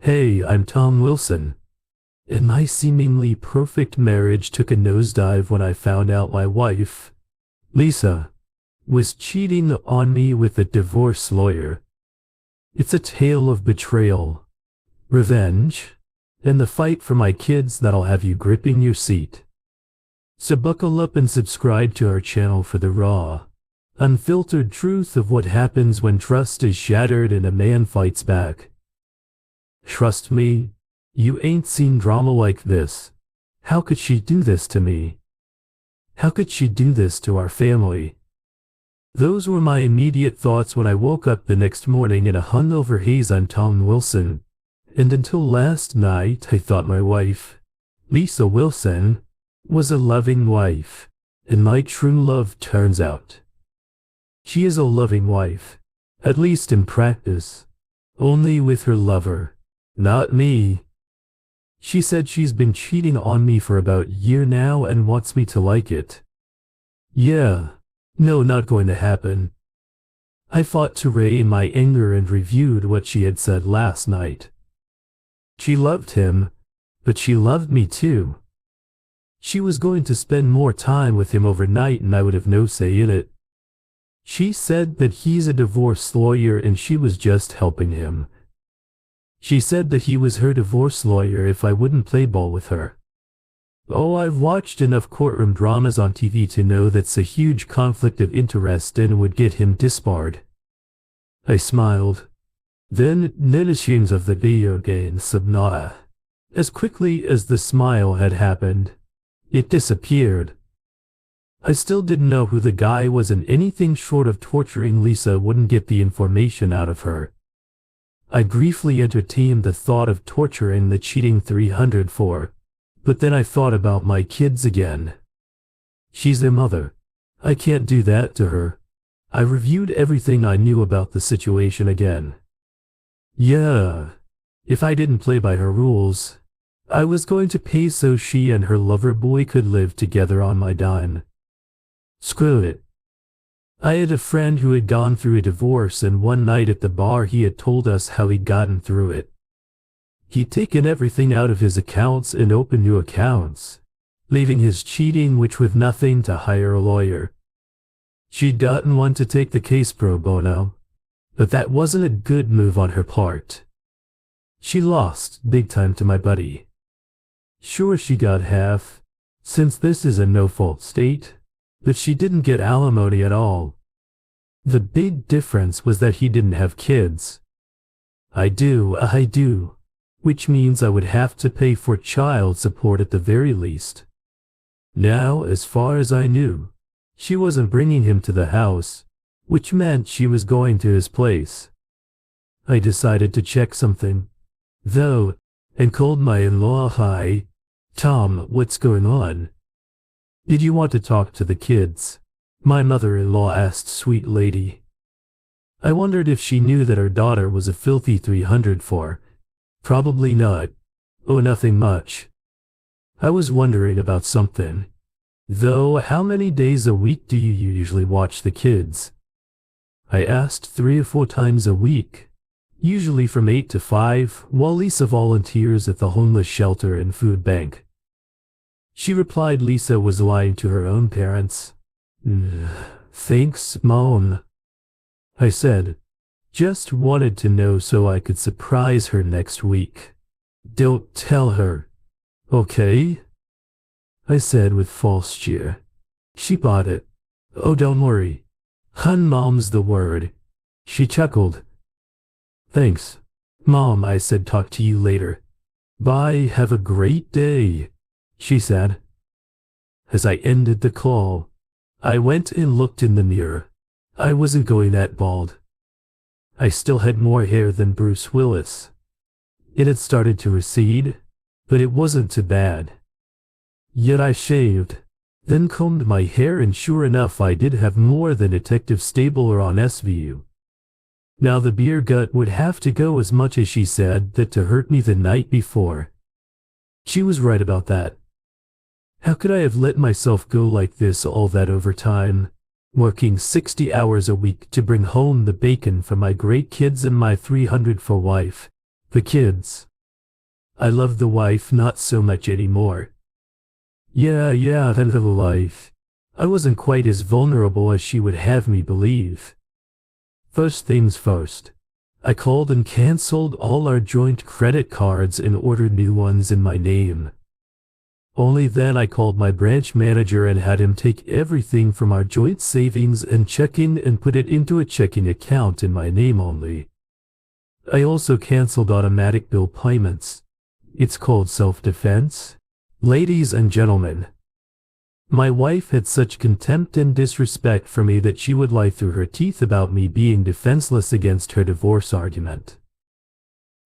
Hey, I'm Tom Wilson, and my seemingly perfect marriage took a nosedive when I found out my wife, Lisa, was cheating on me with a divorce lawyer. It's a tale of betrayal, revenge, and the fight for my kids that'll have you gripping your seat. So buckle up and subscribe to our channel for the raw, unfiltered truth of what happens when trust is shattered and a man fights back. Trust me, you ain't seen drama like this. How could she do this to me? How could she do this to our family? Those were my immediate thoughts when I woke up the next morning in a hungover haze. I'm Tom Wilson, and until last night I thought my wife, Lisa Wilson, was a loving wife, and my true love turns out. She is a loving wife, at least in practice, only with her lover. Not me. She said she's been cheating on me for about a year now and wants me to like it. Yeah. No, not going to happen. I fought to rein my anger and reviewed what she had said last night. She loved him, but she loved me too. She was going to spend more time with him overnight and I would have no say in it. She said that he's a divorce lawyer and she was just helping him. She said that he was her divorce lawyer if I wouldn't play ball with her. Oh, I've watched enough courtroom dramas on TV to know that's a huge conflict of interest and would get him disbarred. I smiled. Then, noticing of the video game Subnautica. As quickly as the smile had happened, it disappeared. I still didn't know who the guy was, and anything short of torturing Lisa wouldn't get the information out of her. I briefly entertained the thought of torturing the cheating 304, but then I thought about my kids again. She's their mother. I can't do that to her. I reviewed everything I knew about the situation again. Yeah, if I didn't play by her rules, I was going to pay so she and her lover boy could live together on my dime. Screw it. I had a friend who had gone through a divorce, and one night at the bar he had told us how he'd gotten through it. He'd taken everything out of his accounts and opened new accounts, leaving his cheating witch with nothing to hire a lawyer. She'd gotten one to take the case pro bono, but that wasn't a good move on her part. She lost big time to my buddy. Sure, she got half, since this is a no-fault state, but she didn't get alimony at all. The big difference was that he didn't have kids. I do, which means I would have to pay for child support at the very least. Now, as far as I knew, she wasn't bringing him to the house, which meant she was going to his place. I decided to check something, though, and called my in-law. Hi, Tom, what's going on? Did you want to talk to the kids? My mother-in-law asked, sweet lady. I wondered if she knew that her daughter was a filthy 304. Probably not. Oh, nothing much. I was wondering about something. Though, how many days a week do you usually watch the kids? I asked. 3 or 4 times a week. Usually from 8 to 5, while Lisa volunteers at the homeless shelter and food bank. She replied Lisa was lying to her own parents. Thanks, Mom. I said, just wanted to know so I could surprise her next week. Don't tell her, okay? I said with false cheer. She bought it. Oh, don't worry. Hun, Mom's the word. She chuckled. Thanks, Mom, I said. Talk to you later. Bye, have a great day, she said. As I ended the call, I went and looked in the mirror. I wasn't going that bald. I still had more hair than Bruce Willis. It had started to recede, but it wasn't too bad. Yet I shaved, then combed my hair, and sure enough I did have more than Detective Stabler on SVU. Now the beer gut would have to go, as much as she said that to hurt me the night before. She was right about that. How could I have let myself go like this? All that overtime, working 60 hours a week to bring home the bacon for my great kids and my 300 for wife. The kids, I love the wife not so much anymore. Yeah, that's the life. I wasn't quite as vulnerable as she would have me believe. First things first. I called and canceled all our joint credit cards and ordered new ones in my name. Only then I called my branch manager and had him take everything from our joint savings and checking and put it into a checking account in my name only. I also canceled automatic bill payments. It's called self-defense. Ladies and gentlemen, my wife had such contempt and disrespect for me that she would lie through her teeth about me being defenseless against her divorce argument.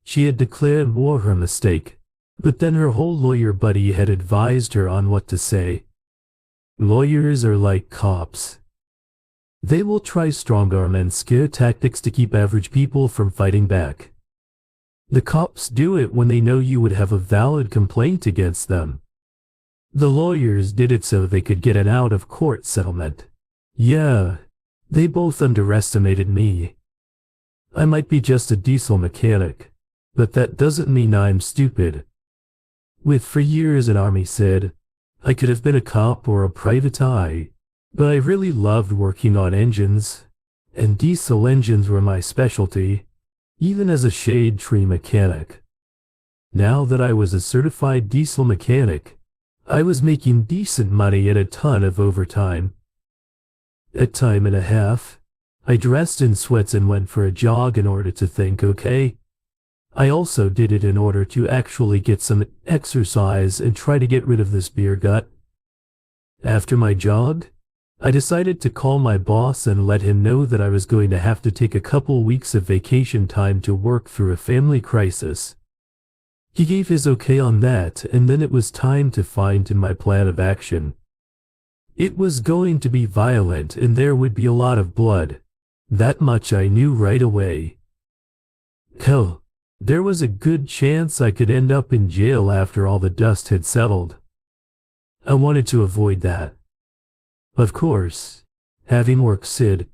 She had declared war her mistake, but then her whole lawyer buddy had advised her on what to say. Lawyers are like cops. They will try strong-arm and scare tactics to keep average people from fighting back. The cops do it when they know you would have a valid complaint against them. The lawyers did it so they could get an out-of-court settlement. Yeah, they both underestimated me. I might be just a diesel mechanic, but that doesn't mean I'm stupid. With for years an army said, I could have been a cop or a private eye, but I really loved working on engines, and diesel engines were my specialty, even as a shade tree mechanic. Now that I was a certified diesel mechanic, I was making decent money and a ton of overtime. At time and a half, I dressed in sweats and went for a jog in order to think, okay? I also did it in order to actually get some exercise and try to get rid of this beer gut. After my jog, I decided to call my boss and let him know that I was going to have to take a couple weeks of vacation time to work through a family crisis. He gave his okay on that, and then it was time to find my plan of action. It was going to be violent and there would be a lot of blood. That much I knew right away. Hell, there was a good chance I could end up in jail after all the dust had settled. I wanted to avoid that. Of course, having worked Sid,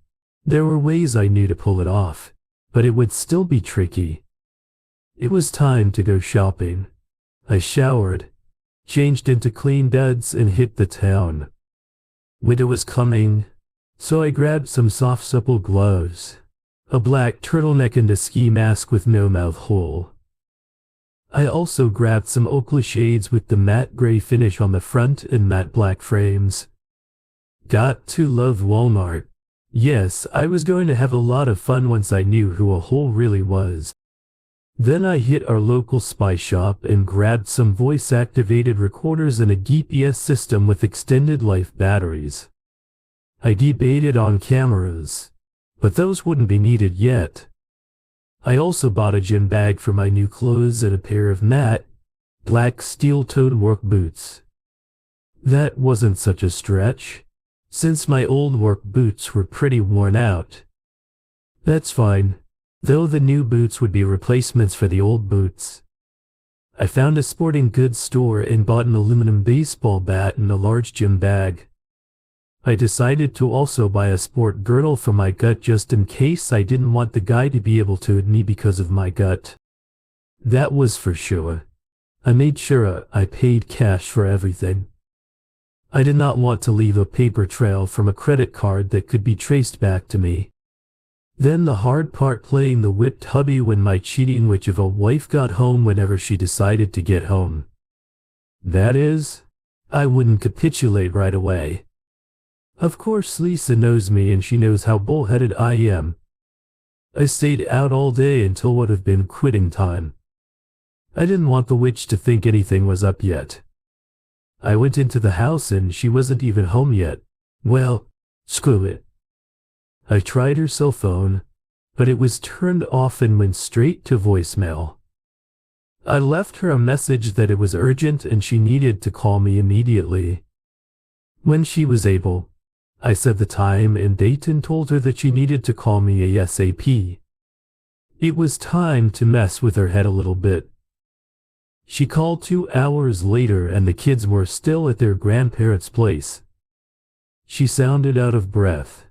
there were ways I knew to pull it off, but it would still be tricky. It was time to go shopping. I showered, changed into clean duds, and hit the town. Winter was coming, so I grabbed some soft supple gloves, a black turtleneck and a ski mask with no mouth hole. I also grabbed some Oakley shades with the matte gray finish on the front and matte black frames. Got to love Walmart. Yes, I was going to have a lot of fun once I knew who a hole really was. Then I hit our local spy shop and grabbed some voice-activated recorders and a GPS system with extended life batteries. I debated on cameras, but those wouldn't be needed yet. I also bought a gym bag for my new clothes and a pair of matte, black steel-toed work boots. That wasn't such a stretch, since my old work boots were pretty worn out. That's fine, though the new boots would be replacements for the old boots. I found a sporting goods store and bought an aluminum baseball bat and a large gym bag. I decided to also buy a sport girdle for my gut just in case I didn't want the guy to be able to hit me because of my gut. That was for sure. I made sure I paid cash for everything. I did not want to leave a paper trail from a credit card that could be traced back to me. Then the hard part, playing the whipped hubby when my cheating witch of a wife got home whenever she decided to get home. That is, I wouldn't capitulate right away. Of course Lisa knows me and she knows how bullheaded I am. I stayed out all day until what have been quitting time. I didn't want the witch to think anything was up yet. I went into the house and she wasn't even home yet. Well, screw it. I tried her cell phone, but it was turned off and went straight to voicemail. I left her a message that it was urgent and she needed to call me immediately. When she was able, I said the time and date and told her that she needed to call me ASAP. It was time to mess with her head a little bit. She called 2 hours later and the kids were still at their grandparents' place. She sounded out of breath.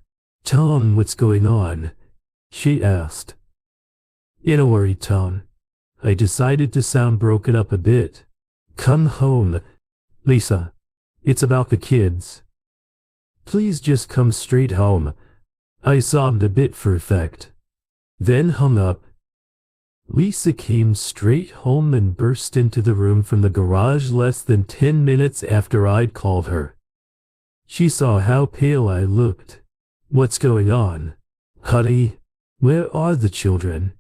"Tom, what's going on?" she asked. In a worried tone, I decided to sound broken up a bit. Come home, Lisa. It's about the kids. Please just come straight home. I sobbed a bit for effect. Then hung up. Lisa came straight home and burst into the room from the garage less than 10 minutes after I'd called her. She saw how pale I looked. What's going on? Honey, where are the children?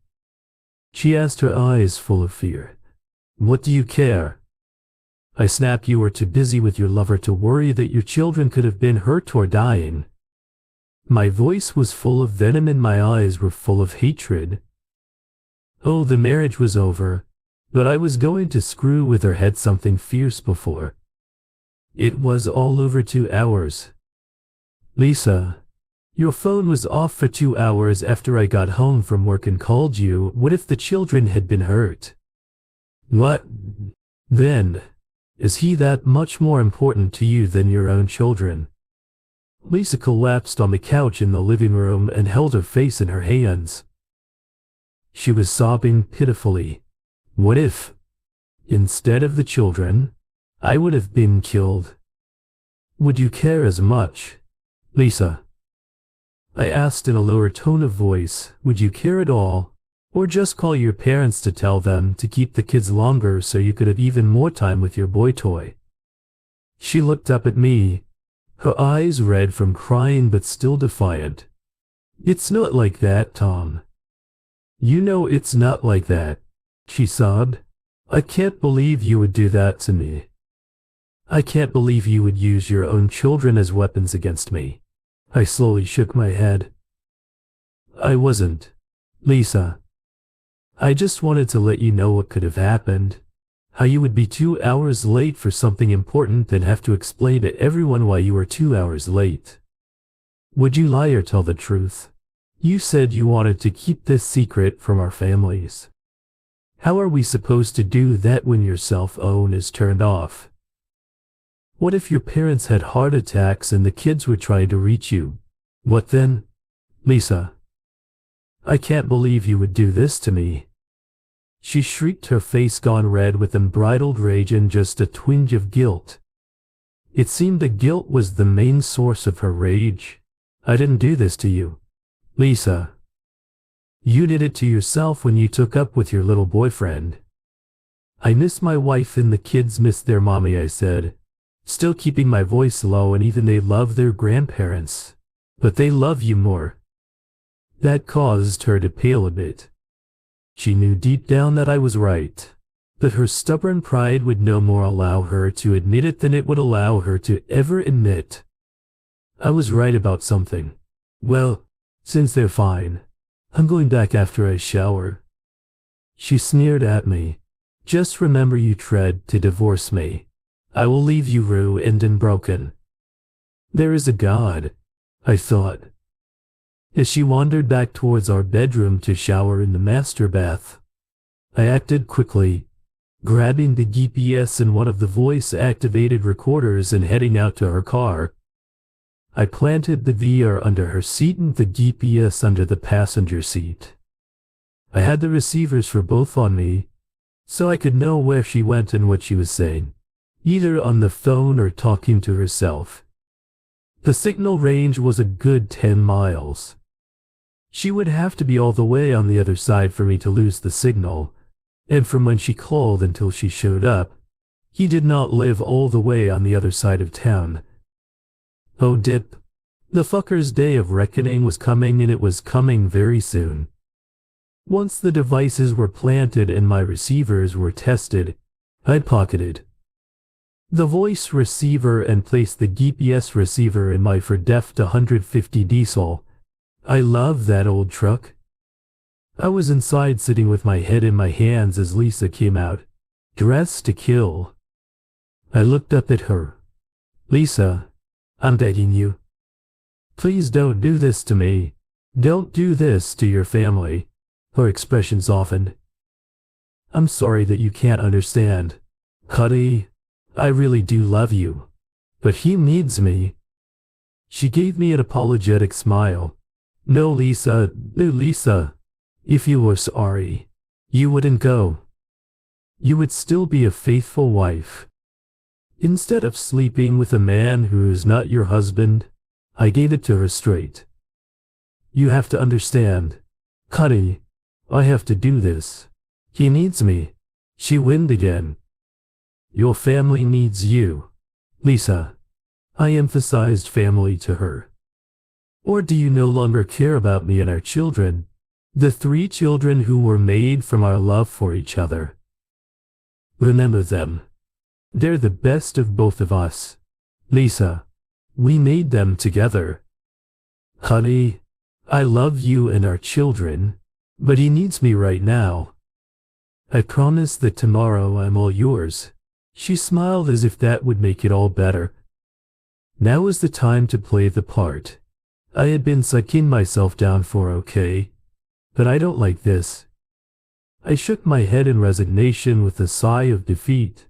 She asked, her eyes full of fear. What do you care? I snapped. You were too busy with your lover to worry that your children could have been hurt or dying. My voice was full of venom and my eyes were full of hatred. Oh, the marriage was over, but I was going to screw with her head something fierce before. It was all over 2 hours. Lisa, your phone was off for 2 hours after I got home from work and called you. What if the children had been hurt? What? Then, is he that much more important to you than your own children? Lisa collapsed on the couch in the living room and held her face in her hands. She was sobbing pitifully. What if, instead of the children, I would have been killed? Would you care as much, Lisa? I asked in a lower tone of voice. Would you care at all? Or just call your parents to tell them to keep the kids longer so you could have even more time with your boy toy? She looked up at me, her eyes red from crying but still defiant. It's not like that, Tom. You know it's not like that, she sobbed. I can't believe you would do that to me. I can't believe you would use your own children as weapons against me. I slowly shook my head. I wasn't, Lisa. I just wanted to let you know what could have happened. How you would be 2 hours late for something important and have to explain to everyone why you were 2 hours late. Would you lie or tell the truth? You said you wanted to keep this secret from our families. How are we supposed to do that when your cell phone is turned off? What if your parents had heart attacks and the kids were trying to reach you? What then, Lisa? I can't believe you would do this to me. She shrieked, her face gone red with unbridled rage and just a twinge of guilt. It seemed the guilt was the main source of her rage. I didn't do this to you, Lisa. You did it to yourself when you took up with your little boyfriend. I miss my wife and the kids miss their mommy, I said, still keeping my voice low, and even they love their grandparents. But they love you more. That caused her to pale a bit. She knew deep down that I was right, but her stubborn pride would no more allow her to admit it than it would allow her to ever admit I was right about something. Well, since they're fine, I'm going back after I shower. She sneered at me. Just remember, you tried to divorce me. I will leave you ruined and broken. There is a God, I thought, as she wandered back towards our bedroom to shower in the master bath. I acted quickly, grabbing the GPS and one of the voice-activated recorders and heading out to her car. I planted the VR under her seat and the GPS under the passenger seat. I had the receivers for both on me, so I could know where she went and what she was saying, either on the phone or talking to herself. The signal range was a good 10 miles. She would have to be all the way on the other side for me to lose the signal, and from when she called until she showed up, he did not live all the way on the other side of town. Oh dip. The fucker's day of reckoning was coming, and it was coming very soon. Once the devices were planted and my receivers were tested, I'd pocketed the voice receiver and placed the GPS receiver in my Ford F-150 diesel. I love that old truck. I was inside sitting with my head in my hands as Lisa came out, dressed to kill. I looked up at her. Lisa, I'm begging you. Please don't do this to me. Don't do this to your family. Her expression softened. I'm sorry that you can't understand. Honey, I really do love you. But he needs me. She gave me an apologetic smile. No, Lisa, no, Lisa. If you were sorry, you wouldn't go. you would still be a faithful wife. Instead of sleeping with a man who is not your husband, I gave it to her straight. You have to understand. Cuddy, I have to do this. He needs me. She winned again. Your family needs you. Lisa. I emphasized family to her. Or do you no longer care about me and our children? The 3 children who were made from our love for each other. Remember them. They're the best of both of us. Lisa. We made them together. Honey, I love you and our children, but he needs me right now. I promise that tomorrow I'm all yours. She smiled as if that would make it all better. Now was the time to play the part. I had been psyching myself down for okay, but I don't like this. I shook my head in resignation with a sigh of defeat.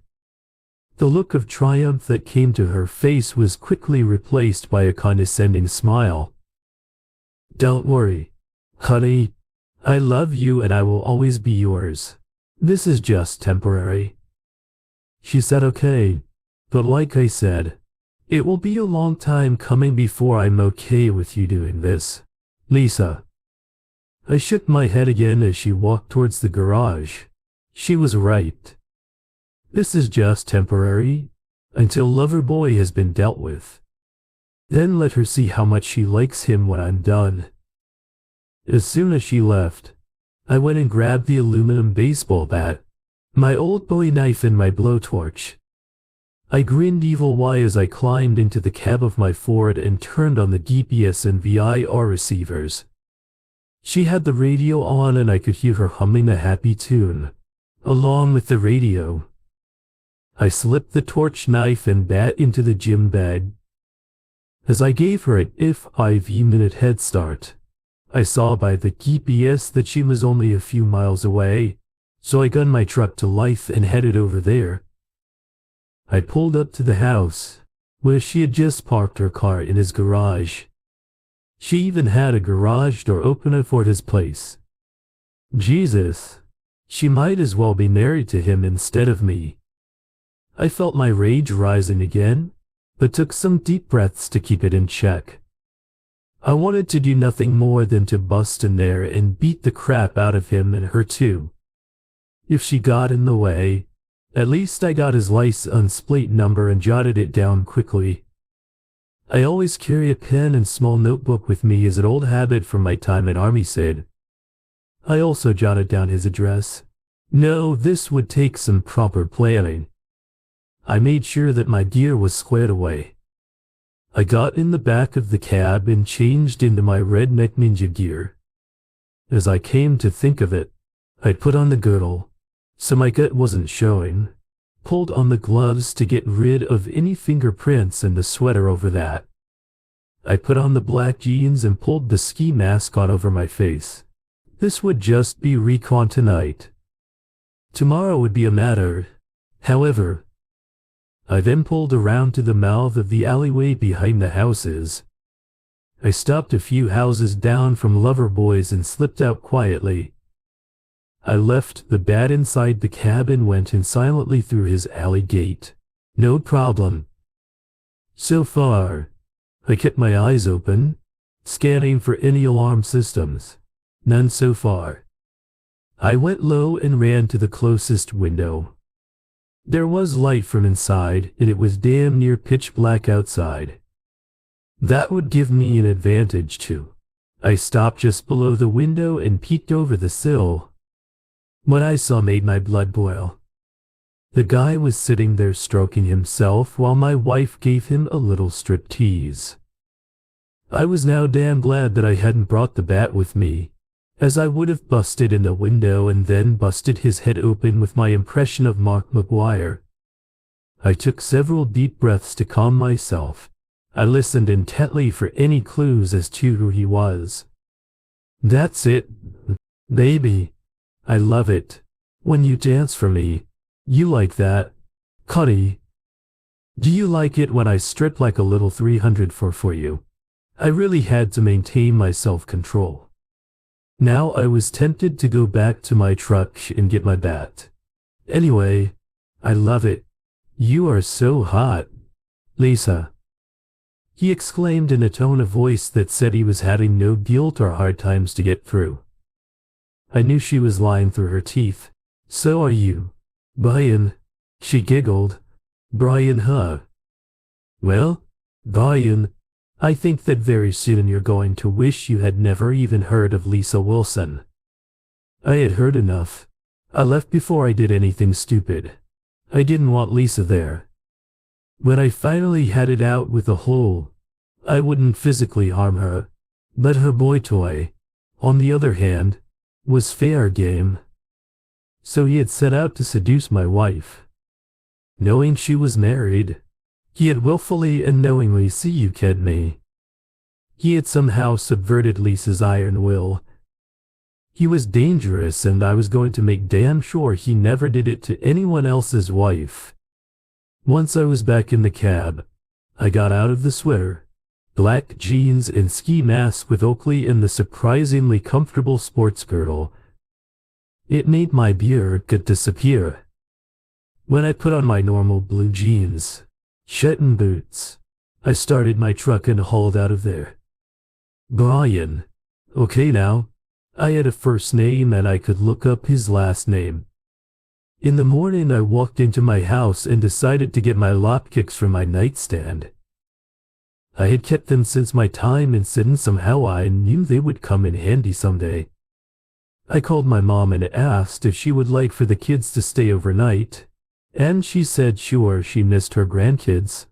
The look of triumph that came to her face was quickly replaced by a condescending smile. Don't worry, honey. I love you and I will always be yours. This is just temporary. She said okay, but like I said, it will be a long time coming before I'm okay with you doing this. Lisa. I shook my head again as she walked towards the garage. She was right. This is just temporary, until Loverboy has been dealt with. Then let her see how much she likes him when I'm done. As soon as she left, I went and grabbed the aluminum baseball bat, my old bowie knife and my blowtorch. I grinned evil why as I climbed into the cab of my Ford and turned on the GPS and VIR receivers. She had the radio on and I could hear her humming a happy tune, along with the radio. I slipped the torch knife and bat into the gym bag. As I gave her an 5-minute head start, I saw by the GPS that she was only a few miles away, so I gunned my truck to life and headed over there. I pulled up to the house, where she had just parked her car in his garage. She even had a garage door opener for his place. Jesus, she might as well be married to him instead of me. I felt my rage rising again, but took some deep breaths to keep it in check. I wanted to do nothing more than to bust in there and beat the crap out of him and her too. If she got in the way, at least I got his license plate number and jotted it down quickly. I always carry a pen and small notebook with me as an old habit from my time at Army said. I also jotted down his address. No, this would take some proper planning. I made sure that my gear was squared away. I got in the back of the cab and changed into my redneck ninja gear. As I came to think of it, I'd put on the girdle, so my gut wasn't showing, pulled on the gloves to get rid of any fingerprints and the sweater over that. I put on the black jeans and pulled the ski mask on over my face. This would just be recon tonight. Tomorrow would be a matter, however. I then pulled around to the mouth of the alleyway behind the houses. I stopped a few houses down from Loverboy's and slipped out quietly. I left the bat inside the cab and went in silently through his alley gate. No problem. So far, I kept my eyes open, scanning for any alarm systems. None so far. I went low and ran to the closest window. There was light from inside, and it was damn near pitch black outside. That would give me an advantage too. I stopped just below the window and peeked over the sill. What I saw made my blood boil. The guy was sitting there stroking himself while my wife gave him a little striptease. I was now damn glad that I hadn't brought the bat with me, as I would have busted in the window and then busted his head open with my impression of Mark McGuire. I took several deep breaths to calm myself. I listened intently for any clues as to who he was. That's it, baby. I love it. When you dance for me, you like that, Cuddy. Do you like it when I strip like a little 304 for you? I really had to maintain my self-control. Now I was tempted to go back to my truck and get my bat. Anyway, I love it. You are so hot, Lisa. He exclaimed in a tone of voice that said he was having no guilt or hard times to get through. I knew she was lying through her teeth. So are you, Brian, she giggled. Brian, huh? Well, Brian, I think that very soon you're going to wish you had never even heard of Lisa Wilson. I had heard enough. I left before I did anything stupid. I didn't want Lisa there. When I finally had it out with the whole, I wouldn't physically harm her, but her boy toy, on the other hand, was fair game. So he had set out to seduce my wife. Knowing she was married, he had willfully and knowingly seduced me. He had somehow subverted Lisa's iron will. He was dangerous, and I was going to make damn sure he never did it to anyone else's wife. Once I was back in the cab, I got out of the sweater, black jeans and ski mask with Oakley and the surprisingly comfortable sports girdle. It made my beard disappear. When I put on my normal blue jeans, shetland boots, I started my truck and hauled out of there. Brian. Okay now, I had a first name and I could look up his last name. In the morning I walked into my house and decided to get my lockpicks from my nightstand. I had kept them since my time in Sydney. Somehow I knew they would come in handy someday. I called my mom and asked if she would like for the kids to stay overnight, and she said sure, she missed her grandkids.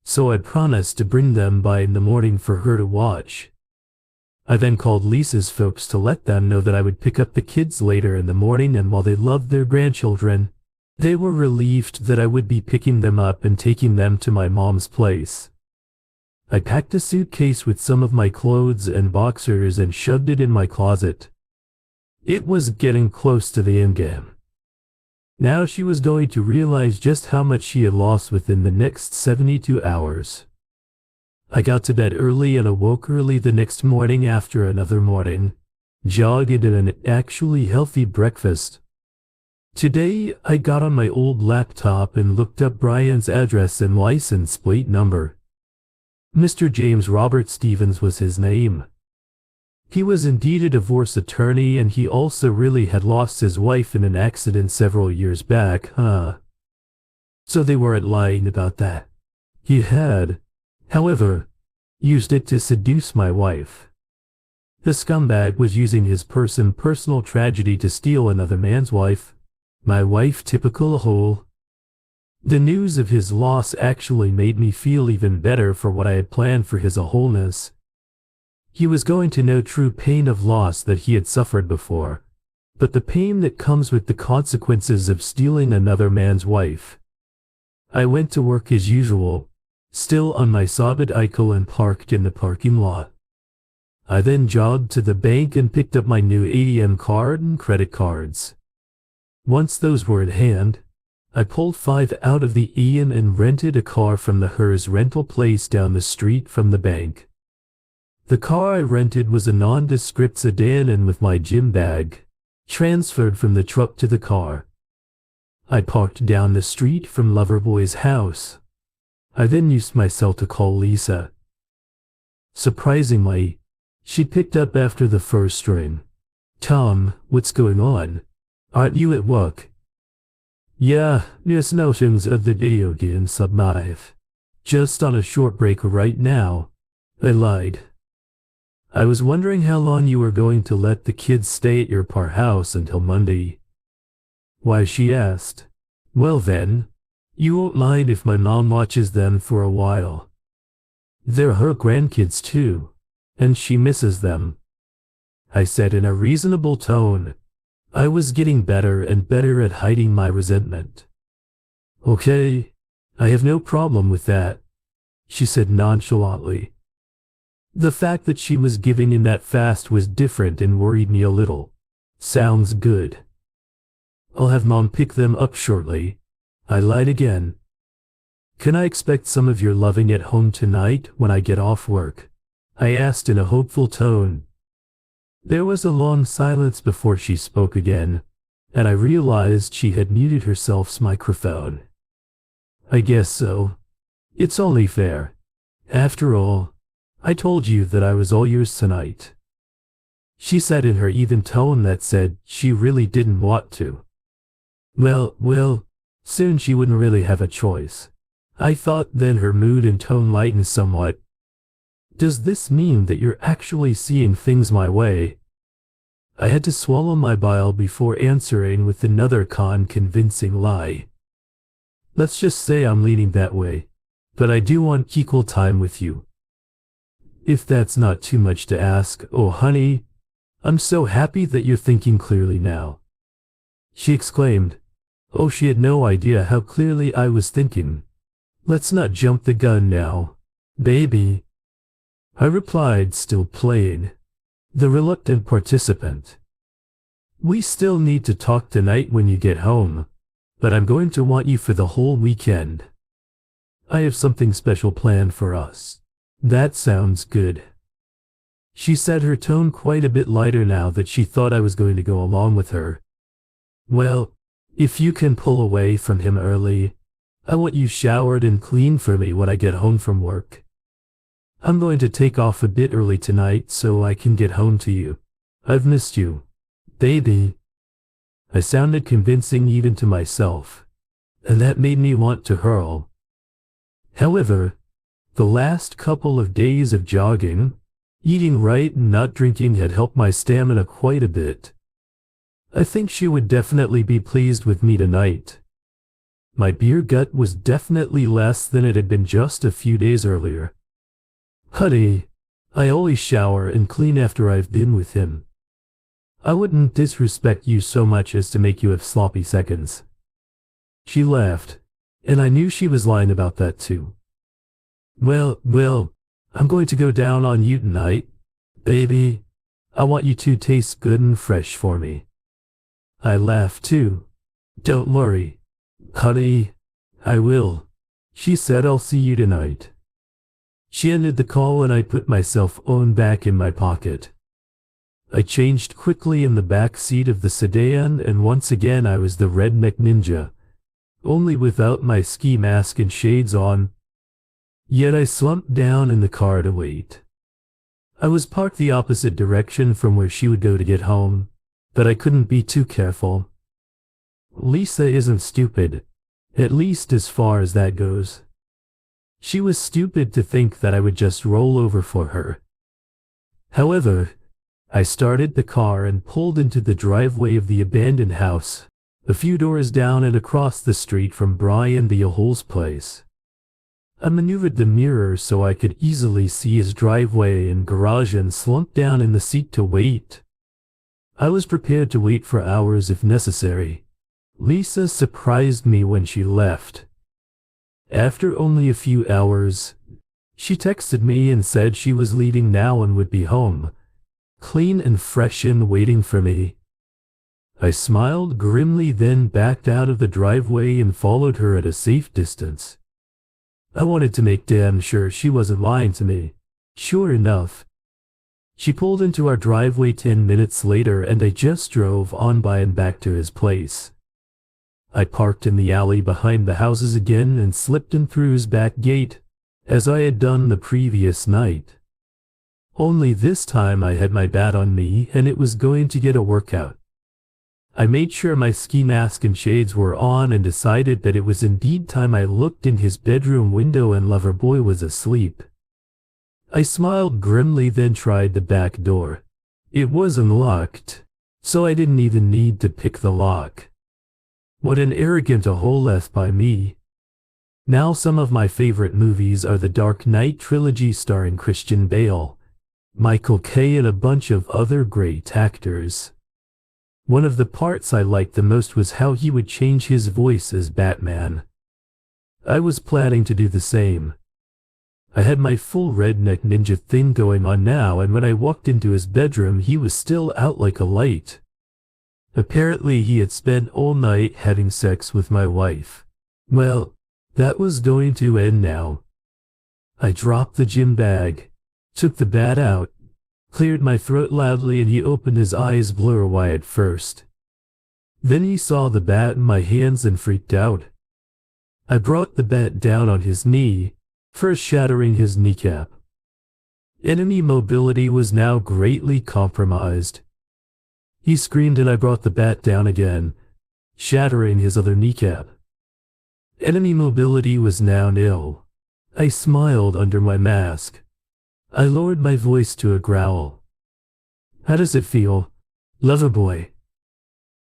So I promised to bring them by in the morning for her to watch. I then called Lisa's folks to let them know that I would pick up the kids later in the morning, and while they loved their grandchildren, they were relieved that I would be picking them up and taking them to my mom's place. I packed a suitcase with some of my clothes and boxers and shoved it in my closet. It was getting close to the endgame. Now she was going to realize just how much she had lost within the next 72 hours. I got to bed early and awoke early the next morning after another morning, jogged and an actually healthy breakfast. Today, I got on my old laptop and looked up Brian's address and license plate number. Mr. James Robert Stevens was his name. He was indeed a divorce attorney, and he also really had lost his wife in an accident several years back, So they weren't lying about that. He had, however, used it to seduce my wife. The scumbag was using his personal tragedy to steal another man's wife. My wife, typical whole. The news of his loss actually made me feel even better for what I had planned for his wholeness. He was going to know true pain of loss that he had suffered before, but the pain that comes with the consequences of stealing another man's wife. I went to work as usual, still on my sabbatical, and parked in the parking lot. I then jogged to the bank and picked up my new ATM card and credit cards. Once those were in hand, I pulled 5 out of the ATM and rented a car from the Hers rental place down the street from the bank. The car I rented was a nondescript sedan, and with my gym bag, transferred from the truck to the car. I parked down the street from Loverboy's house. I then used my cell to call Lisa. Surprisingly, she picked up after the first ring. Tom, what's going on? Aren't you at work? Yeah, there's notions of the video game submive. Just on a short break right now. I lied. I was wondering how long you were going to let the kids stay at your par house until Monday. Why, she asked. Well then, you won't mind if my mom watches them for a while. They're her grandkids too, and she misses them. I said in a reasonable tone. I was getting better and better at hiding my resentment. Okay, I have no problem with that, she said nonchalantly. The fact that she was giving in that fast was different and worried me a little. Sounds good. I'll have Mom pick them up shortly. I lied again. Can I expect some of your loving at home tonight when I get off work? I asked in a hopeful tone. There was a long silence before she spoke again. and I realized she had muted herself's microphone. I guess so. It's only fair. After all, I told you that I was all yours tonight. She said in her even tone that said she really didn't want to. Well, soon she wouldn't really have a choice. I thought. Then her mood and tone lightened somewhat. Does this mean that you're actually seeing things my way? I had to swallow my bile before answering with another convincing lie. Let's just say I'm leaning that way, but I do want equal time with you. If that's not too much to ask, oh honey, I'm so happy that you're thinking clearly now. She exclaimed. Oh, she had no idea how clearly I was thinking. Let's not jump the gun now, baby. I replied, still playing the reluctant participant. We still need to talk tonight when you get home, but I'm going to want you for the whole weekend. I have something special planned for us. That sounds good. She said, her tone quite a bit lighter now that she thought I was going to go along with her. Well, if you can pull away from him early, I want you showered and clean for me when I get home from work. I'm going to take off a bit early tonight so I can get home to you. I've missed you, baby. I sounded convincing even to myself, and that made me want to hurl. However, the last couple of days of jogging, eating right and not drinking had helped my stamina quite a bit. I think she would definitely be pleased with me tonight. My beer gut was definitely less than it had been just a few days earlier. Honey, I always shower and clean after I've been with him. I wouldn't disrespect you so much as to make you have sloppy seconds. She laughed, and I knew she was lying about that too. Well, I'm going to go down on you tonight, baby. I want you to taste good and fresh for me. I laughed too. Don't worry, honey, I will. She said, I'll see you tonight. She ended the call and I put my cell phone back in my pocket. I changed quickly in the back seat of the sedan, and once again I was the redneck ninja, only without my ski mask and shades on. Yet I slumped down in the car to wait. I was parked the opposite direction from where she would go to get home, but I couldn't be too careful. Lisa isn't stupid, at least as far as that goes. She was stupid to think that I would just roll over for her. However, I started the car and pulled into the driveway of the abandoned house, a few doors down and across the street from Brian the Ahole's place. I maneuvered the mirror so I could easily see his driveway and garage and slumped down in the seat to wait. I was prepared to wait for hours if necessary. Lisa surprised me when she left. After only a few hours, she texted me and said she was leaving now and would be home, clean and fresh and waiting for me. I smiled grimly, then backed out of the driveway and followed her at a safe distance. I wanted to make damn sure she wasn't lying to me. Sure enough, she pulled into our driveway 10 minutes later and I just drove on by and back to his place. I parked in the alley behind the houses again and slipped in through his back gate, as I had done the previous night. Only this time I had my bat on me and it was going to get a workout. I made sure my ski mask and shades were on and decided that it was indeed time. I looked in his bedroom window and Loverboy was asleep. I smiled grimly, then tried the back door. It was unlocked, so I didn't even need to pick the lock. What an arrogant a-hole left by me. Now some of my favorite movies are the Dark Knight trilogy starring Christian Bale, Michael Caine and a bunch of other great actors. One of the parts I liked the most was how he would change his voice as Batman. I was planning to do the same. I had my full redneck ninja thing going on now, and when I walked into his bedroom he was still out like a light. Apparently he had spent all night having sex with my wife. Well, that was going to end now. I dropped the gym bag, took the bat out, cleared my throat loudly, and he opened his eyes blur wide at first. Then he saw the bat in my hands and freaked out. I brought the bat down on his knee, first shattering his kneecap. Enemy mobility was now greatly compromised. He screamed and I brought the bat down again, shattering his other kneecap. Enemy mobility was now nil. I smiled under my mask. I lowered my voice to a growl. How does it feel, lover boy?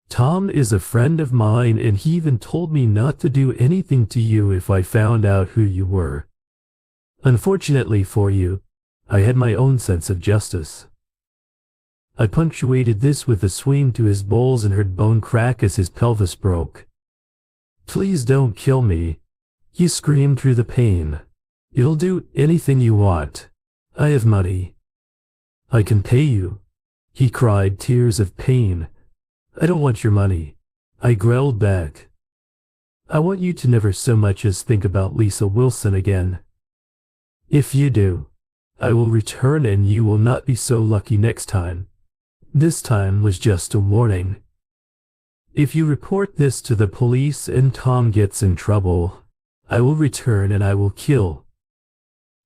Tom is a friend of mine and he even told me not to do anything to you if I found out who you were. Unfortunately for you, I had my own sense of justice. I punctuated this with a swing to his balls and heard bone crack as his pelvis broke. Please don't kill me, he screamed through the pain. You'll do anything you want. I have money. I can pay you, he cried, tears of pain. I don't want your money, I growled back. I want you to never so much as think about Lisa Wilson again. If you do, I will return and you will not be so lucky next time. This time was just a warning. If you report this to the police and Tom gets in trouble, I will return and I will kill.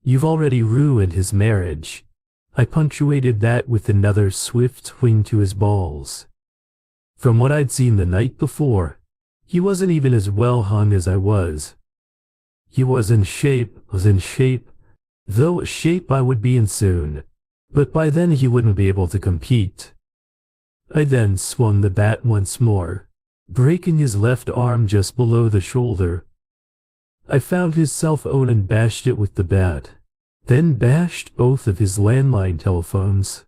You've already ruined his marriage. I punctuated that with another swift swing to his balls. From what I'd seen the night before, he wasn't even as well hung as I was. He was in shape, though a shape I would be in soon, but by then he wouldn't be able to compete. I then swung the bat once more, breaking his left arm just below the shoulder. I found his cell phone and bashed it with the bat, then bashed both of his landline telephones.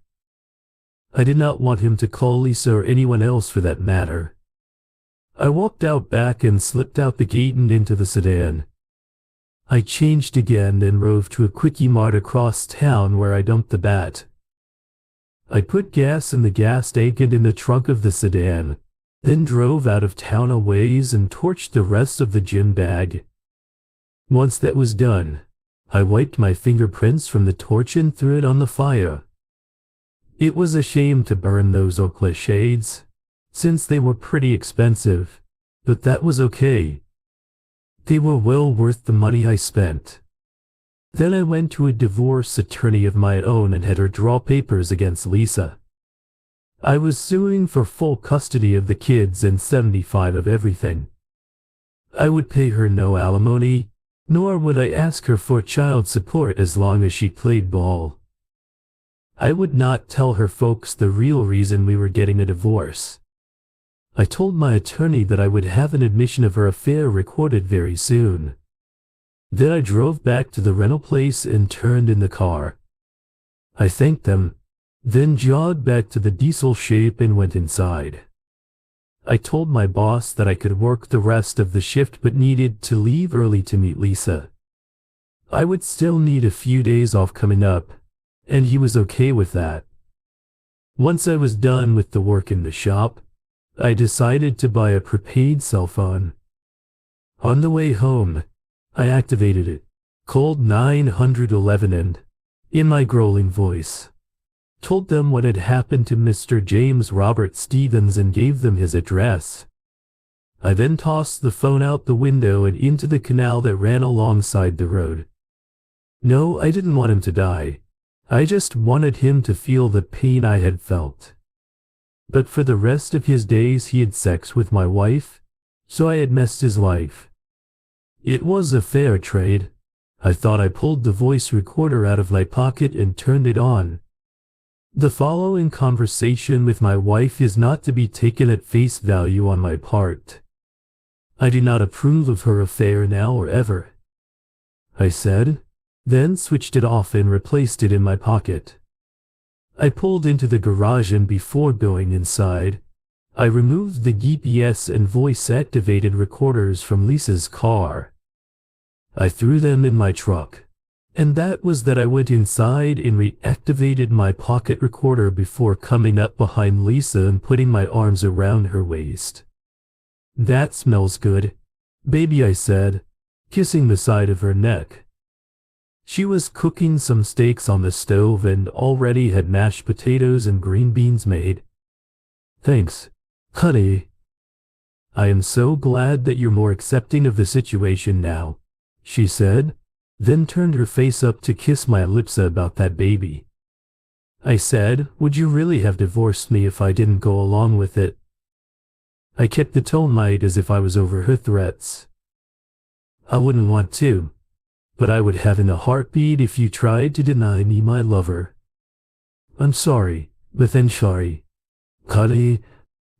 I did not want him to call Lisa or anyone else for that matter. I walked out back and slipped out the gate and into the sedan. I changed again and drove to a quickie mart across town where I dumped the bat. I put gas in the gas tank and in the trunk of the sedan, then drove out of town a ways and torched the rest of the gym bag. Once that was done, I wiped my fingerprints from the torch and threw it on the fire. It was a shame to burn those Oakley shades, since they were pretty expensive, but that was okay. They were well worth the money I spent. Then I went to a divorce attorney of my own and had her draw papers against Lisa. I was suing for full custody of the kids and 75 of everything. I would pay her no alimony, nor would I ask her for child support as long as she played ball. I would not tell her folks the real reason we were getting a divorce. I told my attorney that I would have an admission of her affair recorded very soon. Then I drove back to the rental place and turned in the car. I thanked them, then jogged back to the diesel shape and went inside. I told my boss that I could work the rest of the shift but needed to leave early to meet Lisa. I would still need a few days off coming up, and he was okay with that. Once I was done with the work in the shop, I decided to buy a prepaid cell phone. On the way home, I activated it, called 911 and, in my growling voice, told them what had happened to Mr. James Robert Stevens and gave them his address. I then tossed the phone out the window and into the canal that ran alongside the road. No, I didn't want him to die. I just wanted him to feel the pain I had felt. But for the rest of his days he had sex with my wife, so I had messed his life. It was a fair trade. I thought. I pulled the voice recorder out of my pocket and turned it on. The following conversation with my wife is not to be taken at face value on my part. I do not approve of her affair now or ever, I said, then switched it off and replaced it in my pocket. I pulled into the garage and before going inside, I removed the GPS and voice-activated recorders from Lisa's car. I threw them in my truck, and that was that. I went inside and reactivated my pocket recorder before coming up behind Lisa and putting my arms around her waist. That smells good, baby, I said, kissing the side of her neck. She was cooking some steaks on the stove and already had mashed potatoes and green beans made. Thanks, honey, I am so glad that you're more accepting of the situation now, she said, then turned her face up to kiss my lips about that baby. I said, would you really have divorced me if I didn't go along with it? I kept the tone light as if I was over her threats. I wouldn't want to, but I would have in a heartbeat if you tried to deny me my lover. I'm sorry, but then sorry. Honey,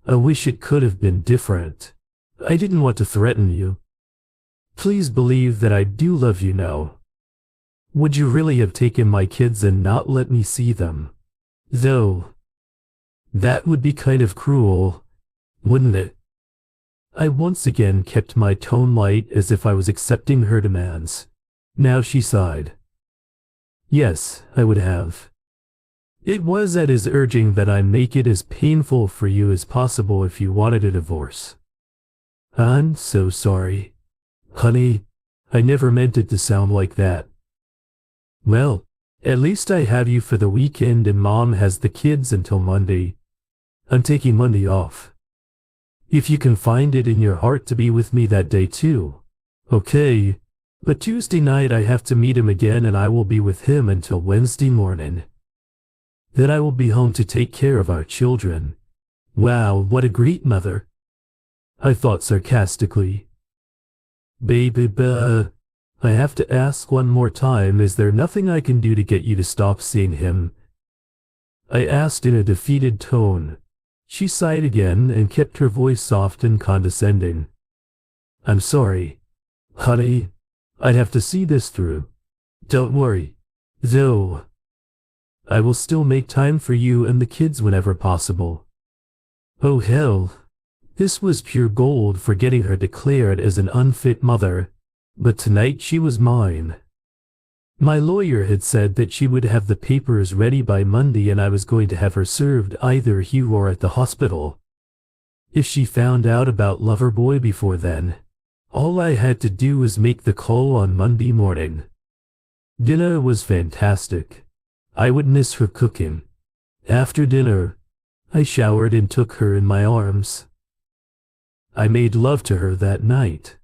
I wish it could have been different. I didn't want to threaten you. Please believe that I do love you now. Would you really have taken my kids and not let me see them? Though, that would be kind of cruel, wouldn't it? I once again kept my tone light as if I was accepting her demands. Now she sighed. Yes, I would have. It was at his urging that I make it as painful for you as possible if you wanted a divorce. I'm so sorry. Honey, I never meant it to sound like that. Well, at least I have you for the weekend and Mom has the kids until Monday. I'm taking Monday off. If you can find it in your heart to be with me that day too, okay, but Tuesday night I have to meet him again and I will be with him until Wednesday morning. Then I will be home to take care of our children. Wow, what a great mother, I thought sarcastically. Baby, I have to ask one more time, is there nothing I can do to get you to stop seeing him? I asked in a defeated tone. She sighed again and kept her voice soft and condescending. I'm sorry, honey, I'd have to see this through. Don't worry, though. I will still make time for you and the kids whenever possible. Oh hell, this was pure gold for getting her declared as an unfit mother, but tonight she was mine. My lawyer had said that she would have the papers ready by Monday and I was going to have her served either here or at the hospital. If she found out about Loverboy before then, all I had to do was make the call on Monday morning. Dinner was fantastic. I would miss her cooking. After dinner, I showered and took her in my arms. I made love to her that night,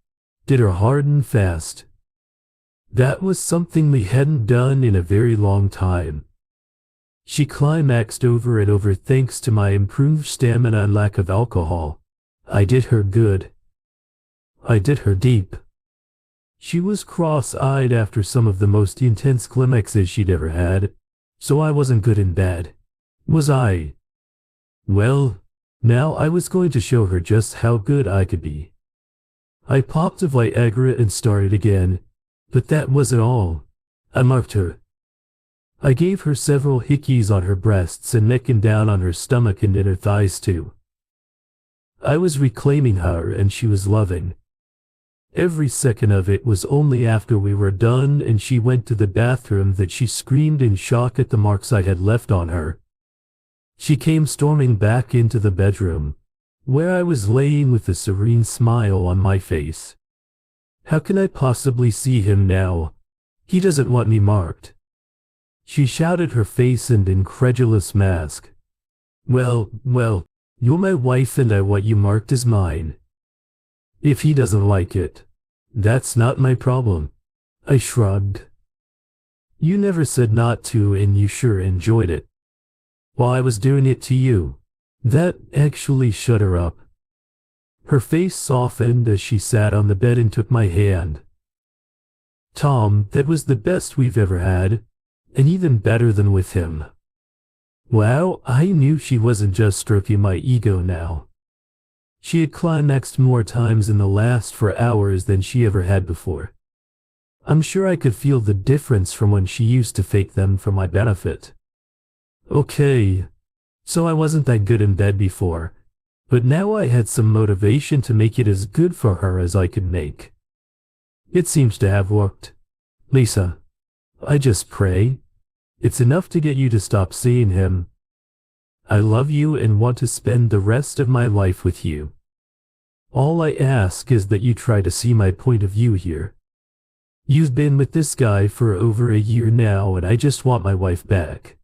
did her hard and fast. That was something we hadn't done in a very long time. She climaxed over and over thanks to my improved stamina and lack of alcohol. I did her good. I did her deep. She was cross-eyed after some of the most intense climaxes she'd ever had, so I wasn't good in bed, was I? Well, now I was going to show her just how good I could be. I popped a Viagra and started again, but that wasn't all. I marked her. I gave her several hickeys on her breasts and neck and down on her stomach and in her thighs too. I was reclaiming her and she was loving. Every second of it was only after we were done and she went to the bathroom that she screamed in shock at the marks I had left on her. She came storming back into the bedroom, where I was laying with a serene smile on my face. How can I possibly see him now? He doesn't want me marked. She shouted, her face an incredulous mask. Well, you're my wife and I want you marked as mine. If he doesn't like it, that's not my problem. I shrugged. You never said not to and you sure enjoyed it. While I was doing it to you. That actually shut her up. Her face softened as she sat on the bed and took my hand. Tom, that was the best we've ever had, and even better than with him. Wow, I knew she wasn't just stroking my ego now. She had climaxed more times in the last 4 hours than she ever had before. I'm sure I could feel the difference from when she used to fake them for my benefit. Okay, so I wasn't that good in bed before, but now I had some motivation to make it as good for her as I could make. It seems to have worked. Lisa, I just pray it's enough to get you to stop seeing him. I love you and want to spend the rest of my life with you. All I ask is that you try to see my point of view here. You've been with this guy for over a year now and I just want my wife back.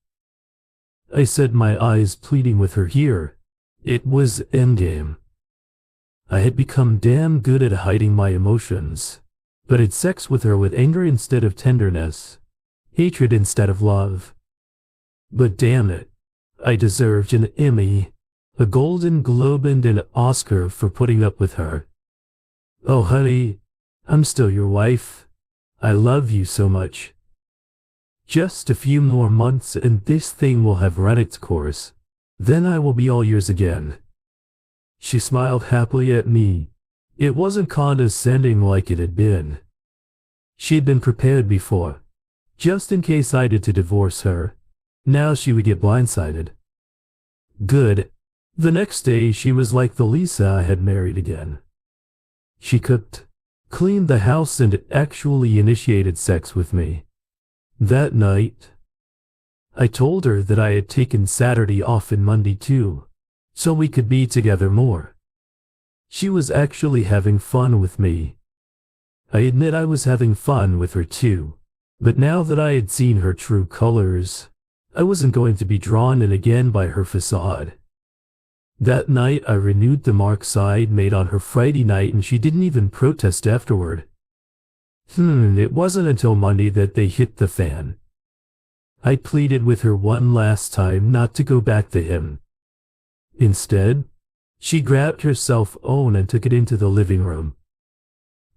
I said, my eyes pleading with her here. It was endgame. I had become damn good at hiding my emotions, but had sex with her with anger instead of tenderness, hatred instead of love. But damn it, I deserved an Emmy, a Golden Globe and an Oscar for putting up with her. Oh honey, I'm still your wife. I love you so much. Just a few more months and this thing will have run its course. Then I will be all yours again. She smiled happily at me. It wasn't condescending like it had been. She had been prepared before, just in case I did to divorce her. Now she would get blindsided. Good. The next day she was like the Lisa I had married again. She cooked, cleaned the house, and actually initiated sex with me. That night, I told her that I had taken Saturday off and Monday too, so we could be together more. She was actually having fun with me. I admit I was having fun with her too, but now that I had seen her true colors, I wasn't going to be drawn in again by her facade. That night I renewed the marks I'd made on her Friday night and she didn't even protest afterward. It wasn't until Monday that they hit the fan. I pleaded with her one last time not to go back to him. Instead, she grabbed her cell phone and took it into the living room.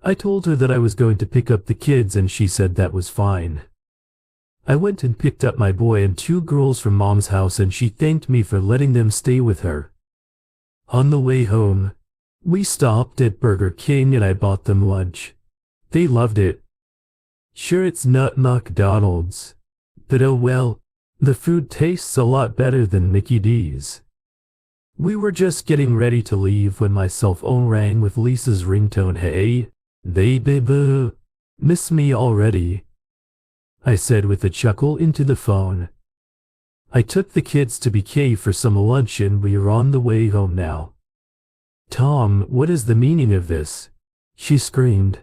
I told her that I was going to pick up the kids and she said that was fine. I went and picked up my boy and 2 girls from Mom's house and she thanked me for letting them stay with her. On the way home, we stopped at Burger King and I bought them lunch. They loved it. Sure, it's not McDonald's, but oh well, the food tastes a lot better than Mickey D's. We were just getting ready to leave when my cell phone rang with Lisa's ringtone. Hey, baby, miss me already? I said with a chuckle into the phone. I took the kids to BK for some lunch and we are on the way home now. Tom, what is the meaning of this? She screamed.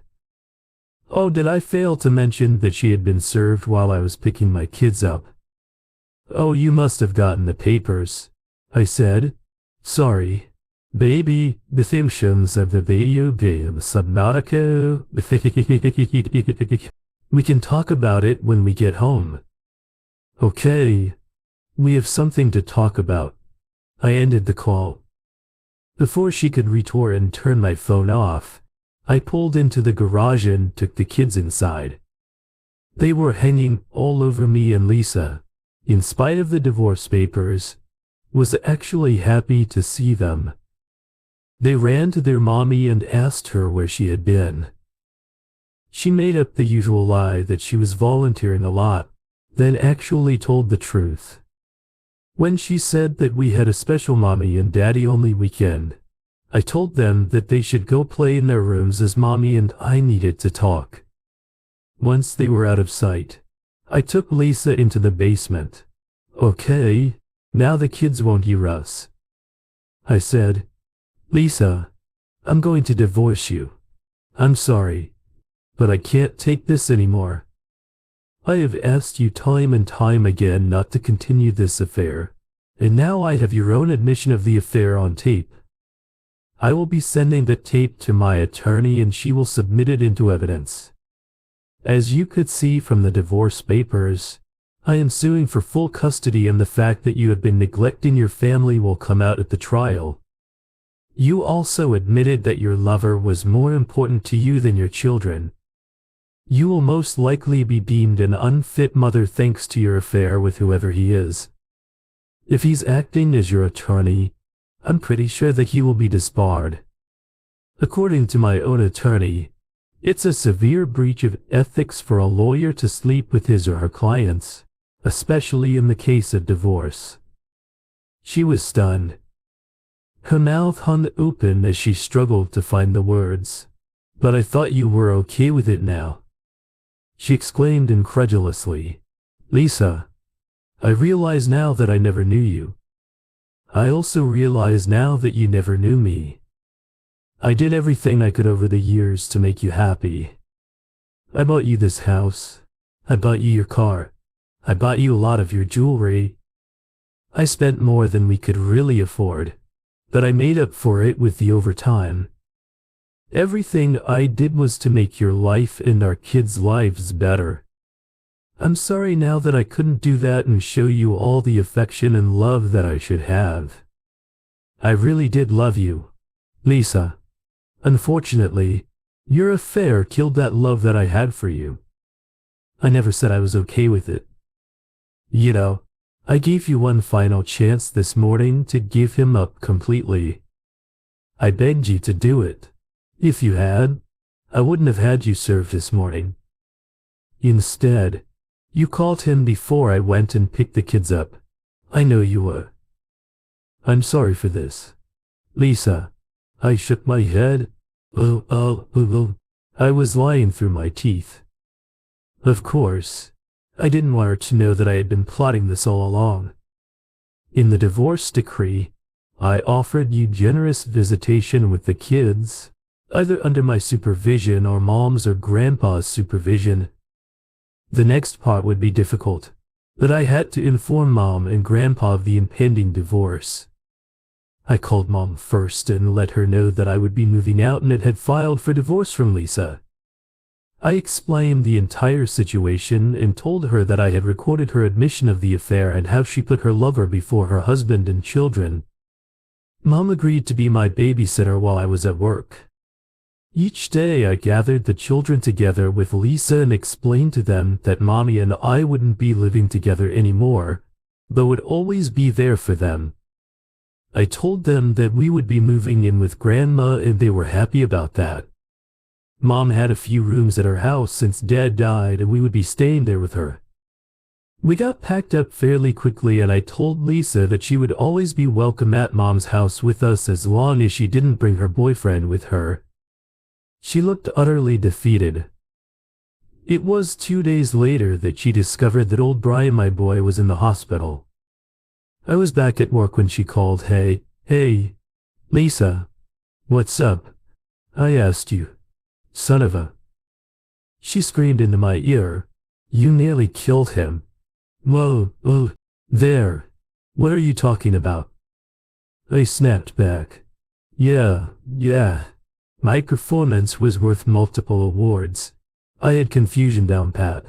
Oh, did I fail to mention that she had been served while I was picking my kids up? Oh, you must have gotten the papers, I said. Sorry. Baby, the functions of the video game Subnautica. We can talk about it when we get home. Okay. We have something to talk about. I ended the call. Before she could retort and turn my phone off, I pulled into the garage and took the kids inside. They were hanging all over me and Lisa, in spite of the divorce papers, was actually happy to see them. They ran to their mommy and asked her where she had been. She made up the usual lie that she was volunteering a lot, then actually told the truth. When she said that we had a special mommy and daddy only weekend, I told them that they should go play in their rooms as mommy and I needed to talk. Once they were out of sight, I took Lisa into the basement. Okay, now the kids won't hear us. I said, Lisa, I'm going to divorce you. I'm sorry, but I can't take this anymore. I have asked you time and time again not to continue this affair, and now I have your own admission of the affair on tape. I will be sending the tape to my attorney and she will submit it into evidence. As you could see from the divorce papers, I am suing for full custody and the fact that you have been neglecting your family will come out at the trial. You also admitted that your lover was more important to you than your children. You will most likely be deemed an unfit mother thanks to your affair with whoever he is. If he's acting as your attorney, I'm pretty sure that he will be disbarred. According to my own attorney, it's a severe breach of ethics for a lawyer to sleep with his or her clients, especially in the case of divorce. She was stunned. Her mouth hung open as she struggled to find the words. But I thought you were okay with it now. She exclaimed incredulously. Lisa, I realize now that I never knew you. I also realize now that you never knew me. I did everything I could over the years to make you happy. I bought you this house. I bought you your car. I bought you a lot of your jewelry. I spent more than we could really afford, but I made up for it with the overtime, Everything I did was to make your life and our kids' lives better. I'm sorry now that I couldn't do that and show you all the affection and love that I should have. I really did love you, Lisa. Unfortunately, your affair killed that love that I had for you. I never said I was okay with it. You know, I gave you one final chance this morning to give him up completely. I begged you to do it. If you had, I wouldn't have had you served this morning. Instead, you called him before I went and picked the kids up. I know you were. I'm sorry for this. Lisa, I shook my head. I was lying through my teeth. Of course, I didn't want her to know that I had been plotting this all along. In the divorce decree, I offered you generous visitation with the kids, either under my supervision or Mom's or Grandpa's supervision. The next part would be difficult, but I had to inform Mom and Grandpa of the impending divorce. I called Mom first and let her know that I would be moving out and had filed for divorce from Lisa. I explained the entire situation and told her that I had recorded her admission of the affair and how she put her lover before her husband and children. Mom agreed to be my babysitter while I was at work. Each day I gathered the children together with Lisa and explained to them that Mommy and I wouldn't be living together anymore, but would always be there for them. I told them that we would be moving in with Grandma and they were happy about that. Mom had a few rooms at her house since Dad died and we would be staying there with her. We got packed up fairly quickly and I told Lisa that she would always be welcome at Mom's house with us as long as she didn't bring her boyfriend with her. She looked utterly defeated. It was 2 days later that she discovered that old Brian, my boy, was in the hospital. I was back at work when she called. Hey, Lisa, what's up? I asked you, son of a. She screamed into my ear, you nearly killed him. Whoa, there. What are you talking about? I snapped back. Yeah. My performance was worth multiple awards. I had confusion down pat.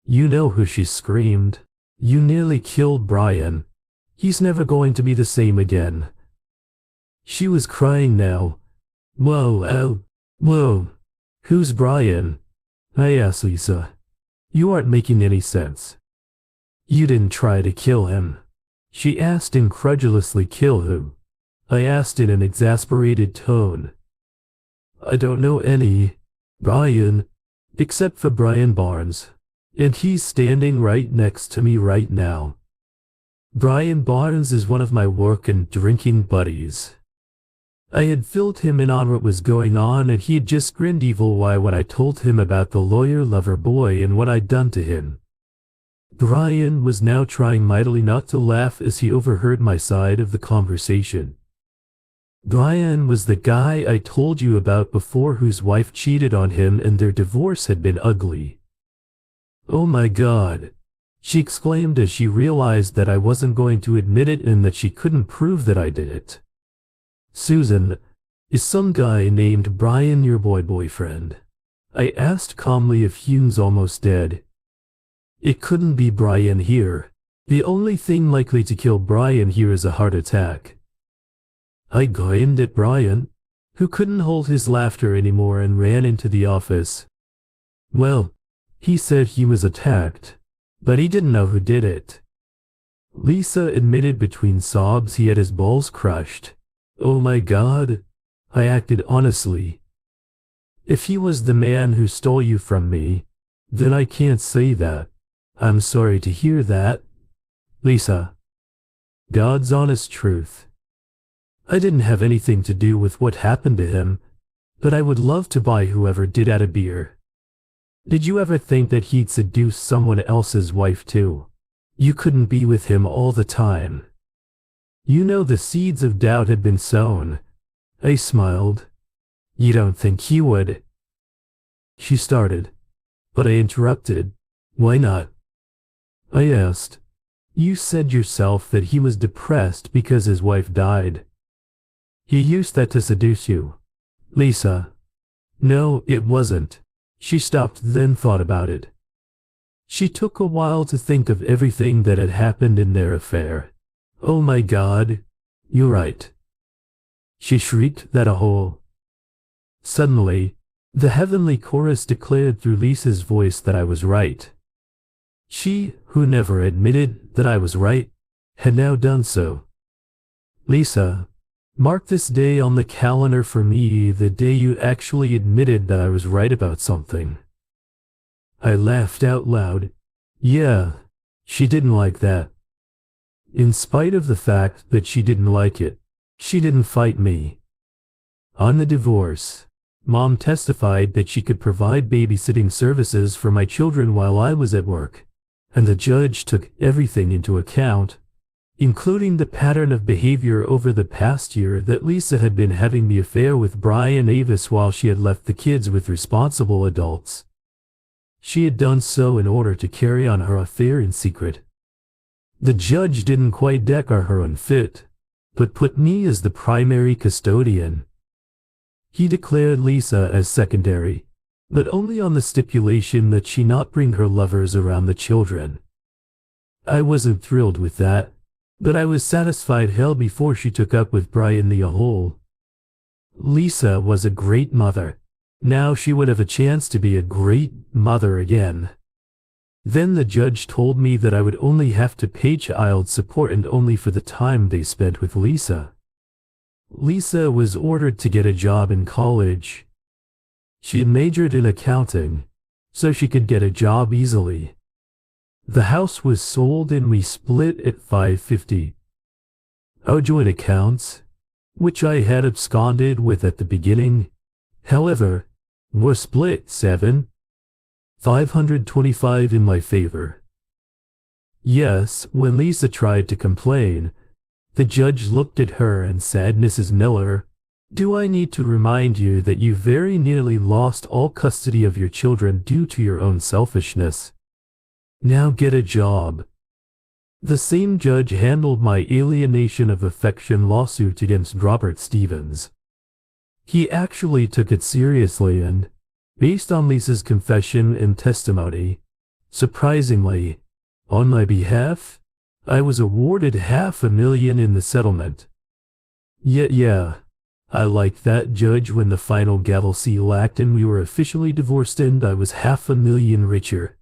You know who, she screamed. You nearly killed Brian. He's never going to be the same again. She was crying now. Whoa. Who's Brian? I asked Lisa. You aren't making any sense. You didn't try to kill him. She asked incredulously. Kill who? I asked in an exasperated tone. I don't know any Brian, except for Brian Barnes, and he's standing right next to me right now. Brian Barnes is one of my work and drinking buddies. I had filled him in on what was going on and he had just grinned evil when I told him about the lawyer lover boy and what I'd done to him. Brian was now trying mightily not to laugh as he overheard my side of the conversation. Brian was the guy I told you about before, whose wife cheated on him and their divorce had been ugly. Oh my God, she exclaimed as she realized that I wasn't going to admit it and that she couldn't prove that I did it. Susan, is some guy named Brian your boyfriend? I asked calmly if Hume's almost dead. It couldn't be Brian here. The only thing likely to kill Brian here is a heart attack. I grinned at Brian, who couldn't hold his laughter anymore and ran into the office. Well, he said he was attacked, but he didn't know who did it. Lisa admitted between sobs he had his balls crushed. Oh my God, I acted honestly. If he was the man who stole you from me, then I can't say that. I'm sorry to hear that. Lisa. God's honest truth. I didn't have anything to do with what happened to him, but I would love to buy whoever did at a beer. Did you ever think that he'd seduce someone else's wife too? You couldn't be with him all the time. You know the seeds of doubt had been sown. I smiled. You don't think he would? She started, but I interrupted. Why not? I asked. You said yourself that he was depressed because his wife died. He used that to seduce you. Lisa. No, it wasn't. She stopped, then thought about it. She took a while to think of everything that had happened in their affair. Oh my God. You're right. She shrieked that a whole. Suddenly, the heavenly chorus declared through Lisa's voice that I was right. She, who never admitted that I was right, had now done so. Lisa, mark this day on the calendar for me, the day you actually admitted that I was right about something. I laughed out loud. Yeah, she didn't like that. In spite of the fact that she didn't like it, she didn't fight me. On the divorce, Mom testified that she could provide babysitting services for my children while I was at work, and the judge took everything into account, including the pattern of behavior over the past year that Lisa had been having the affair with Brian Avis while she had left the kids with responsible adults. She had done so in order to carry on her affair in secret. The judge didn't quite declare her unfit, but put me as the primary custodian. He declared Lisa as secondary, but only on the stipulation that she not bring her lovers around the children. I wasn't thrilled with that, but I was satisfied hell before she took up with Brian the whole. Lisa was a great mother. Now she would have a chance to be a great mother again. Then the judge told me that I would only have to pay child support and only for the time they spent with Lisa. Lisa was ordered to get a job in college. She had majored in accounting, so she could get a job easily. The house was sold and we split at 50-50. Our joint accounts, which I had absconded with at the beginning, however, were split 525 in my favor. Yes, when Lisa tried to complain, the judge looked at her and said, Mrs. Miller, do I need to remind you that you very nearly lost all custody of your children due to your own selfishness? Now get a job. The same judge handled my alienation of affection lawsuit against Robert Stevens. He actually took it seriously and, based on Lisa's confession and testimony, surprisingly, on my behalf, I was awarded $500,000 in the settlement. Yeah, I liked that judge when the final gavel seal act and we were officially divorced and I was $500,000 richer.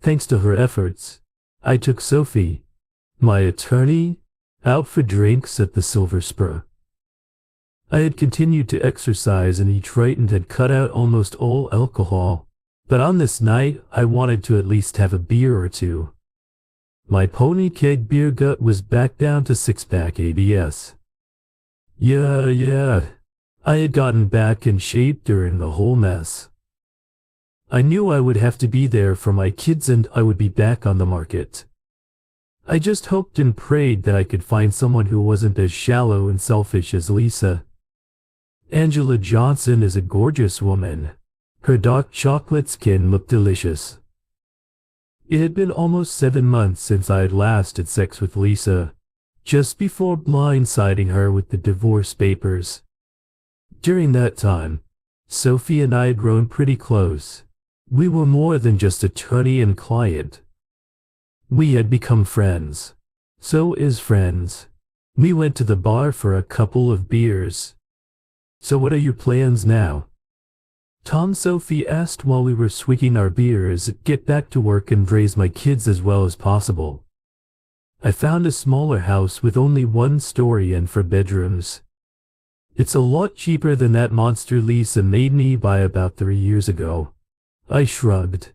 Thanks to her efforts, I took Sophie, my attorney, out for drinks at the Silver Spur. I had continued to exercise and eat right and had cut out almost all alcohol, but on this night I wanted to at least have a beer or two. My pony keg beer gut was back down to 6-pack ABS. Yeah, I had gotten back in shape during the whole mess. I knew I would have to be there for my kids and I would be back on the market. I just hoped and prayed that I could find someone who wasn't as shallow and selfish as Lisa. Angela Johnson is a gorgeous woman. Her dark chocolate skin looked delicious. It had been almost 7 months since I had last had sex with Lisa, just before blindsiding her with the divorce papers. During that time, Sophie and I had grown pretty close. We were more than just attorney and client. We had become friends. So as friends, we went to the bar for a couple of beers. So what are your plans now? Tom Sophie asked while we were swigging our beers. Get back to work and raise my kids as well as possible. I found a smaller house with only 1 story and 4 bedrooms. It's a lot cheaper than that monster Lisa made me buy about 3 years ago. I shrugged.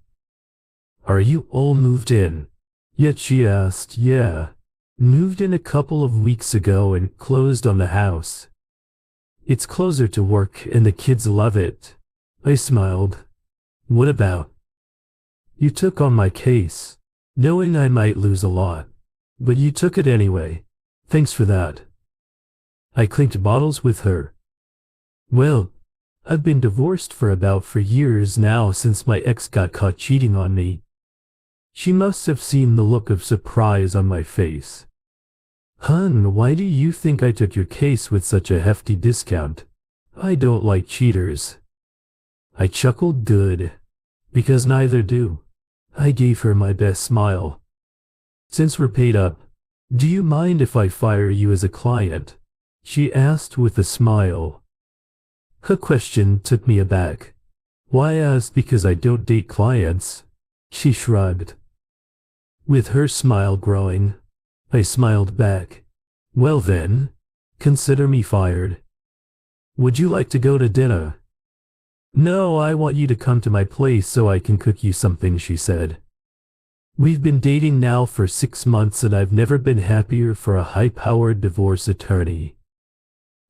Are you all moved in? Yet she asked. Yeah. Moved in a couple of weeks ago and closed on the house. It's closer to work and the kids love it. I smiled. What about? You took on my case, knowing I might lose a lot. But you took it anyway. Thanks for that. I clinked bottles with her. Well, I've been divorced for about 4 years now since my ex got caught cheating on me. She must have seen the look of surprise on my face. Hun, why do you think I took your case with such a hefty discount? I don't like cheaters. I chuckled good, because neither do. I gave her my best smile. Since we're paid up, do you mind if I fire you as a client? She asked with a smile. Her question took me aback. Why ask because I don't date clients? She shrugged. With her smile growing, I smiled back. Well then, consider me fired. Would you like to go to dinner? No, I want you to come to my place so I can cook you something, she said. We've been dating now for 6 months and I've never been happier for a high-powered divorce attorney.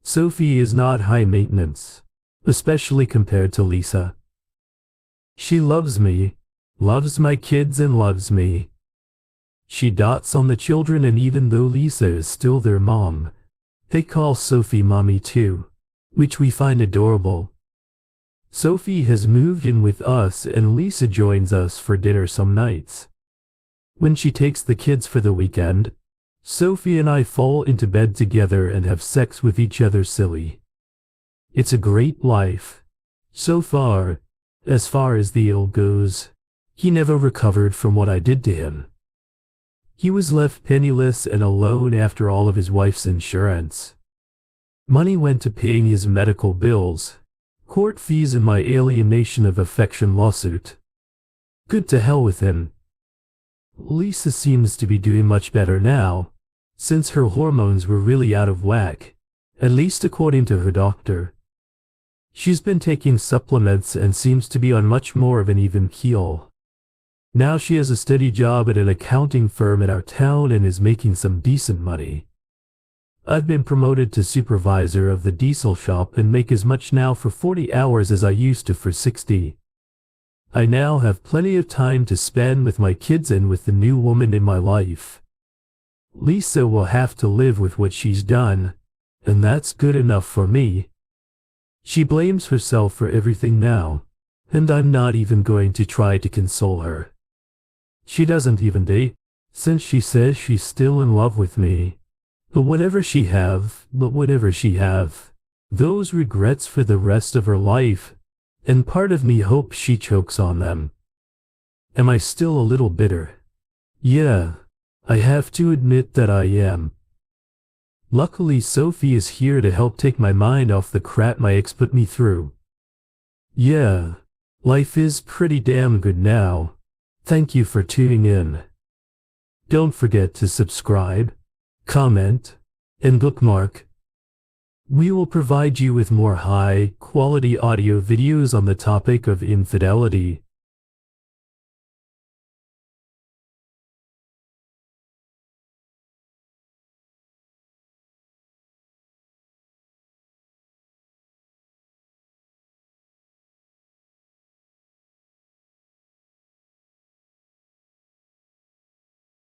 Sophie is not high maintenance, especially compared to Lisa. She loves me, loves my kids and loves me. She dotes on the children, and even though Lisa is still their mom, they call Sophie mommy too, which we find adorable. Sophie has moved in with us and Lisa joins us for dinner some nights. When she takes the kids for the weekend, Sophie and I fall into bed together and have sex with each other silly. It's a great life. So far as the ill goes, he never recovered from what I did to him. He was left penniless and alone after all of his wife's insurance. Money went to paying his medical bills, court fees, and my alienation of affection lawsuit. Good to hell with him. Lisa seems to be doing much better now, since her hormones were really out of whack, at least according to her doctor. She's been taking supplements and seems to be on much more of an even keel. Now she has a steady job at an accounting firm in our town and is making some decent money. I've been promoted to supervisor of the diesel shop and make as much now for 40 hours as I used to for 60. I now have plenty of time to spend with my kids and with the new woman in my life. Lisa will have to live with what she's done, and that's good enough for me. She blames herself for everything now, and I'm not even going to try to console her. She doesn't even date, since she says she's still in love with me. But whatever she have, those regrets for the rest of her life, and part of me hopes she chokes on them. Am I still a little bitter? Yeah, I have to admit that I am. Luckily, Sophie is here to help take my mind off the crap my ex put me through. Yeah, life is pretty damn good now. Thank you for tuning in. Don't forget to subscribe, comment, and bookmark. We will provide you with more high-quality audio videos on the topic of infidelity.